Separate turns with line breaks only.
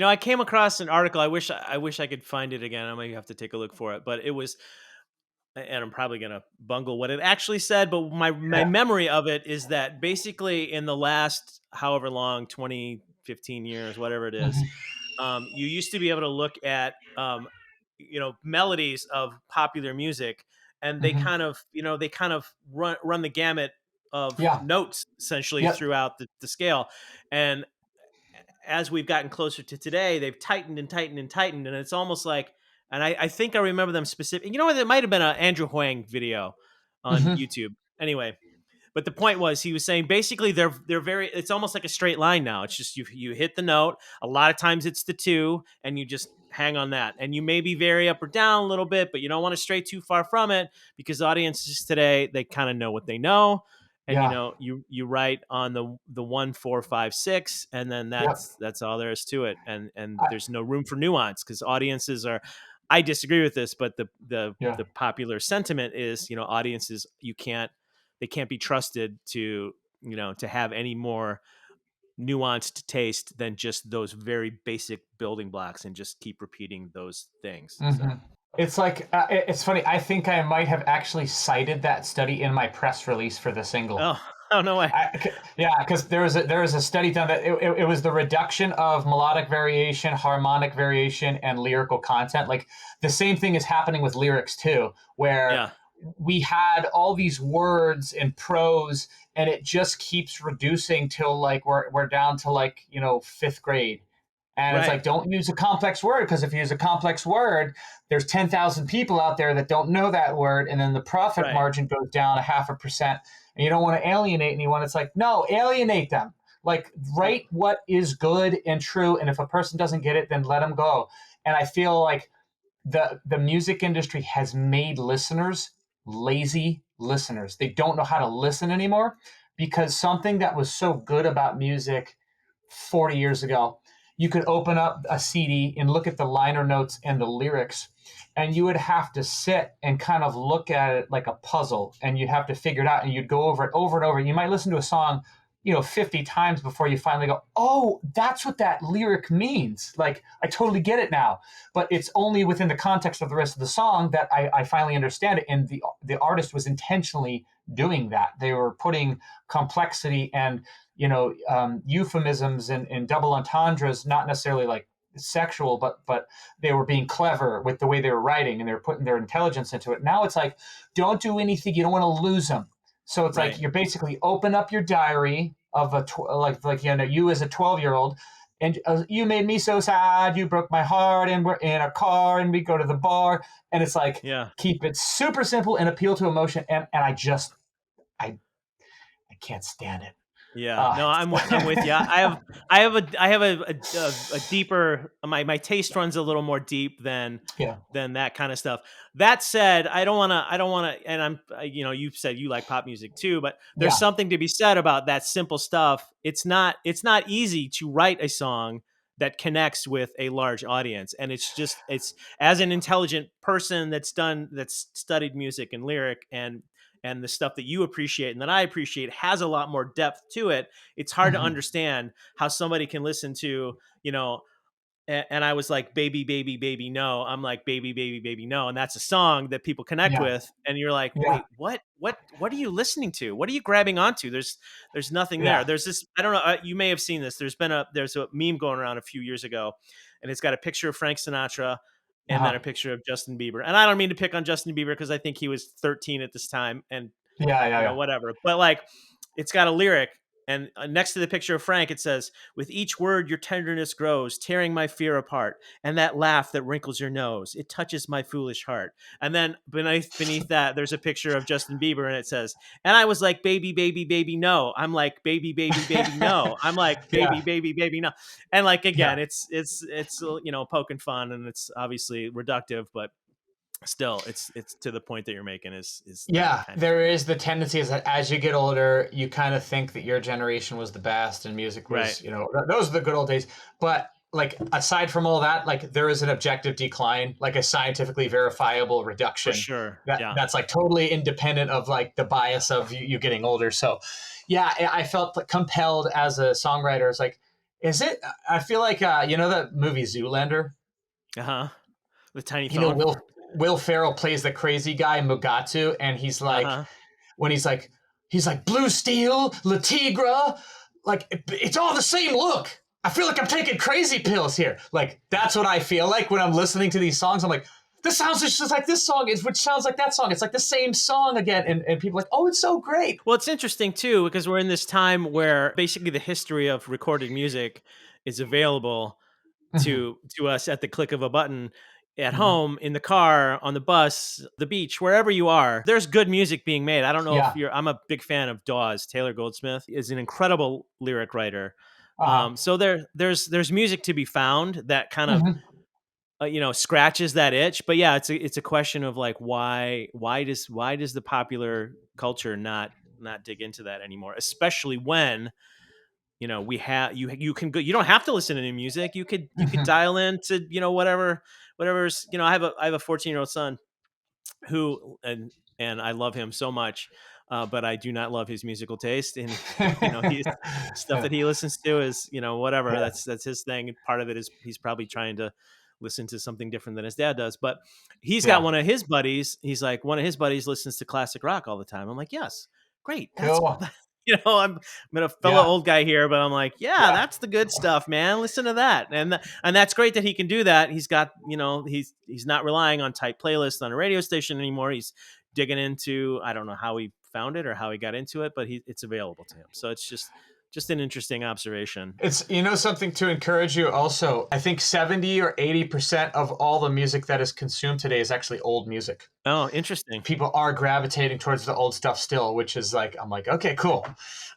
I came across an article. I wish I could find it again. I might have to take a look for it, but it was, and I'm probably gonna bungle what it actually said, but my
Yeah.
memory of it is that basically in the last however long, 20, 15 years, whatever it is,
Mhm.
you used to be able to look at melodies of popular music, and
Mhm.
they kind of run the gamut of
Yeah.
notes essentially
Yep.
throughout the scale. And as we've gotten closer to today, they've tightened and tightened and tightened, and it's almost like, and I think I remember them specific. You know what? It might have been an Andrew Huang video on
Mhm.
YouTube. Anyway, but the point was, he was saying basically they're very. It's almost like a straight line now. It's just you hit the note. A lot of times it's the two, and you just hang on that, and you maybe vary up or down a little bit, but you don't want to stray too far from it because audiences today, they kind of know what they know. And
Yeah.
you write on the 1 4 5 6, and then
Yep.
that's all there is to it, and
I,
there's no room for nuance because audiences are. I disagree with this, but
yeah.
the popular sentiment is, audiences, they can't be trusted to to have any more nuanced taste than just those very basic building blocks and just keep repeating those things. So
Mhm. It's like it's funny. I think I might have actually cited that study in my press release for the single.
oh oh no way.
Yeah, because there was a study done that it was the reduction of melodic variation, harmonic variation, and lyrical content. Like the same thing is happening with lyrics too, where
Yeah.
we had all these words in prose, and it just keeps reducing till like we're down to like fifth grade. And it's
Right.
like, don't use a complex word because if you use a complex word, there's 10,000 people out there that don't know that word. And then the profit
Right.
margin goes down a 0.5%. And you don't want to alienate anyone. It's like, no, alienate them. Like,
Well,
write what is good and true. And if a person doesn't get it, then let them go. And I feel like the music industry has made listeners lazy listeners. They don't know how to listen anymore because something that was so good about music 40 years ago, you could open up a CD and look at the liner notes and the lyrics, and you would have to sit and kind of look at it like a puzzle, and you'd have to figure it out, and you'd go over it over and over. You might listen to a song 50 times before you finally go, oh, that's what that lyric means. Like, I totally get it now. But it's only within the context of the rest of the song that I finally understand it. And the artist was intentionally doing that. They were putting complexity and euphemisms and double entendres, not necessarily like sexual, but they were being clever with the way they were writing, and they were putting their intelligence into it. Now it's like, don't do anything. You don't want to lose them. So it's like
right.
you're basically open up your diary of you as a 12-year-old, and you made me so sad. You broke my heart, and we're in a car, and we go to the bar, and it's like
Yeah.
keep it super simple and appeal to emotion. And I I can't stand it.
Yeah,
Uh,
no, I'm with you. I have a deeper, my taste runs a little more deep
yeah.
than that kind of stuff. That said, I don't wanna, and you said you like pop music too, but there's
Yeah.
something to be said about that simple stuff. It's not easy to write a song that connects with a large audience, and it's as an intelligent person that's studied music and lyric and the stuff that you appreciate and that I appreciate has a lot more depth to it. It's hard to
Mhm.
understand how somebody can listen to, and I was like, baby, baby, baby, no. I'm like, baby, baby, baby, no. And that's a song that people connect
Yeah.
with. And you're like,
Yeah.
wait, what are you listening to? What are you grabbing onto? There's nothing there.
Yeah.
There's this, I don't know. You may have seen this. There's a meme going around a few years ago, and it's got a picture of Frank Sinatra and then
Uh-huh.
a picture of Justin Bieber. And I don't mean to pick on Justin Bieber because I think he was 13 at this time, and
Yeah, yeah, yeah.
whatever. But like, it's got a lyric, and next to the picture of Frank, it says, "With each word, your tenderness grows, tearing my fear apart, and that laugh that wrinkles your nose, it touches my foolish heart." And then beneath that, there's a picture of Justin Bieber, and it says, "And I was like, baby, baby, baby, no." I'm like, baby, baby, baby, no. I'm like, baby,
Yeah.
baby, baby, no. And like
Yeah.
again, it's poking fun, and it's obviously reductive, but still, it's to the point that you're making is
Yeah,
kind of
there is the tendency is that as you get older, you kind of think that your generation was the best and music
right.
was, those are the good old days. But like aside from all that, like there is an objective decline, like a scientifically verifiable
For
reduction
sure.
that
Yeah.
that's like totally independent of like the bias of you getting older. So yeah, I felt compelled as a songwriter. It's like Is it? I feel like you know that movie Zoolander.
Uh-huh. With Tiny
You know,
Phone.
Will Ferrell plays the crazy guy Mugatu, and he's like,
Uh-huh.
when he's like Blue Steel, La Tigra, like it's all the same look. I feel like I'm taking crazy pills here. Like that's what I feel like when I'm listening to these songs. I'm like, this sounds just like this song, which sounds like that song. It's like the same song again, and people are like, oh, it's so great.
Well, it's interesting too because we're in this time where basically the history of recorded music is available
Mhm,
to us at the click of a button at
mhm.
home, in the car, on the bus, the beach, wherever you are. There's good music being made. I don't know if
Yeah.
I'm a big fan of Dawes. Taylor Goldsmith is an incredible lyric writer.
Uh-huh.
So there's music to be found that kind of
Mhm.
scratches that itch. But yeah, it's a question of like why does the popular culture not dig into that anymore, especially when we have you can go, you don't have to listen to new music. You could
Mhm.
dial into whatever's I have a 14-year-old son who and I love him so much, but I do not love his musical taste, and he's stuff that he listens to is whatever.
Yeah.
That's his thing. And part of it is he's probably trying to listen to something different than his dad does. But he's got
Yeah.
one of his buddies. He's like one of his buddies listens to classic rock all the time. I'm like, yes, great. That's
Cool.
I'm a fellow
Yeah.
old guy here, but I'm like, yeah,
Yeah.
that's the good stuff, man. Listen to that, and that's great that he can do that. He's got, he's not relying on tight playlists on a radio station anymore. He's digging into, I don't know how he found it or how he got into it, but it's available to him. So it's just an interesting observation.
It's something to encourage you also. I think 70 or 80% of all the music that is consumed today is actually old music.
Oh, interesting.
People are gravitating towards the old stuff still, which is like I'm like, okay, cool.